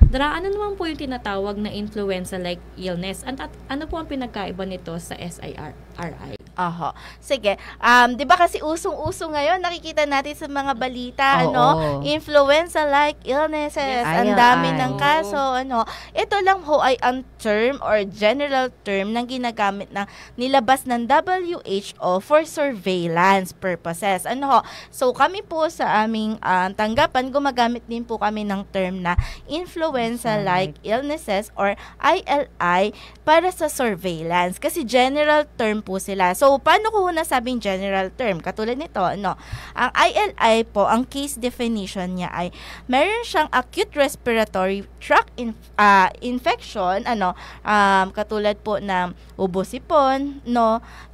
Dra, ano naman po yung tinatawag na influenza-like illness? At ano po ang pinagkaiba nito sa SIRI? Oho. Sige. 'Di ba kasi usong-uso ngayon, nakikita natin sa mga balita, Oo. influenza-like illnesses, Yes. ang dami ng Oo. kaso, Ito lang ho ay ang term or general term na ginagamit na nilabas ng WHO for surveillance purposes. So kami po sa aming tanggapan, gumagamit din po kami ng term na influenza-like illnesses or ILI para sa surveillance. Kasi general term po sila. So, paano ko nasabing general term? Katulad nito, ang ILI po, ang case definition niya ay meron siyang acute respiratory tract infection, katulad po ng ubo-sipon,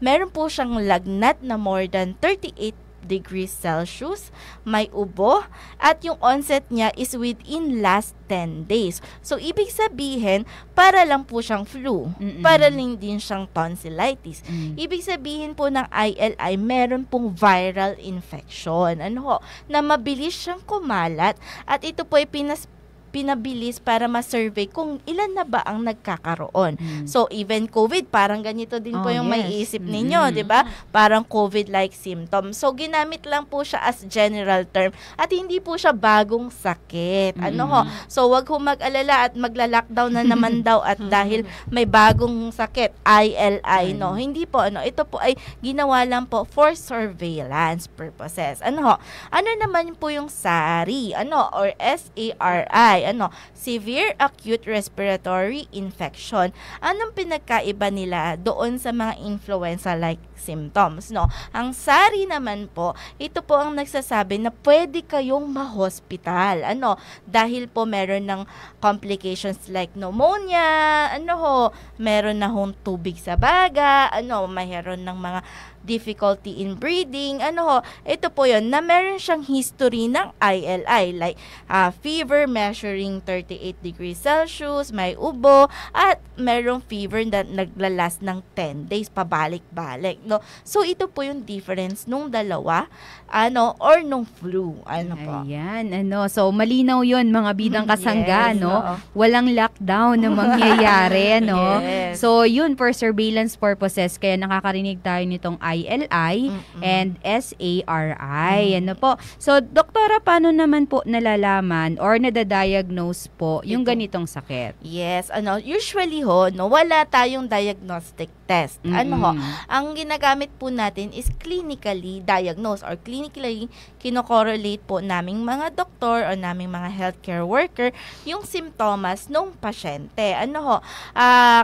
meron po siyang lagnat na more than 38 degrees Celsius, may ubo, at yung onset niya is within last 10 days. So, ibig sabihin, para lang po siyang flu. Para lang din siyang tonsillitis. Ibig sabihin po ng ILI, meron pong viral infection. Na mabilis siyang kumalat, at ito po ay pinabilis para ma-survey kung ilan na ba ang nagkakaroon. So, even COVID, parang ganito din po yung may isip ninyo, di ba? Parang COVID-like symptoms. So, ginamit lang po siya as general term at hindi po siya bagong sakit. So, wag ho mag-alala at magla-lockdown na naman daw at dahil may bagong sakit, ILI, Hindi po, ito po ay ginawa lang po for surveillance purposes. Ano naman po yung SARI, or SARI? Severe Acute Respiratory Infection. Anong pinagkaiba nila doon sa mga influenza-like symptoms, Ang SARI naman po, ito po ang nagsasabi na pwede kayong ma-hospital, dahil po meron ng complications like pneumonia, meron na hong tubig sa baga, mayroon ng mga difficulty in breathing, ito po yun, na meron siyang history ng ILI, like fever measuring 38 degrees Celsius, may ubo, at merong fever na naglalas ng 10 days, pabalik-balik, So, ito po yung difference nung dalawa, or nung flu, po. Ayan, so malinaw yun mga bidang kasangga, Yes, Walang lockdown na mangyayari, Yes. So, yun, for surveillance purposes, kaya nakakarinig tayo nitong ILI and SARI, po. So, doktora, paano naman po nalalaman or nadadiagnose po yung ganitong sakit? Yes, usually wala tayong diagnostic test. Ang ginagamit po natin is clinically diagnosed or clinically kinokorrelate po naming mga doktor o naming mga healthcare worker yung simptomas ng pasyente.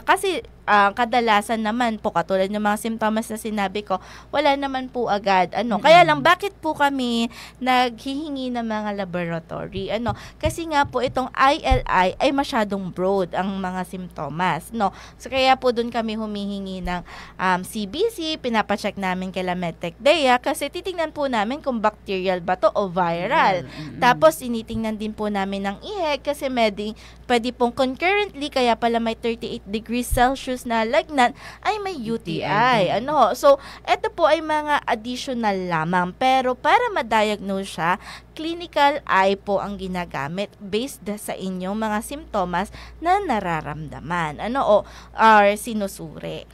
Kasi kadalasan naman po, katulad ng mga simptomas na sinabi ko, wala naman po agad. Kaya lang, bakit po kami naghihingi ng mga laboratory? Kasi nga po itong ILI ay masyadong broad ang mga simptomas. So, kaya po doon kami humihingi ng CBC, pinapacheck namin kay Medtech Dea kasi titingnan po namin kung bacterial ba to o viral. Tapos, tinitingnan din po namin ng IHEC kasi pwede pong concurrently, kaya pala may 38 degrees Celsius na lagnat ay may UTI. So, ito po ay mga additional lamang. Pero para ma-diagnose siya, clinical eye po ang ginagamit based sa inyong mga simptomas na nararamdaman. Or sinusuri.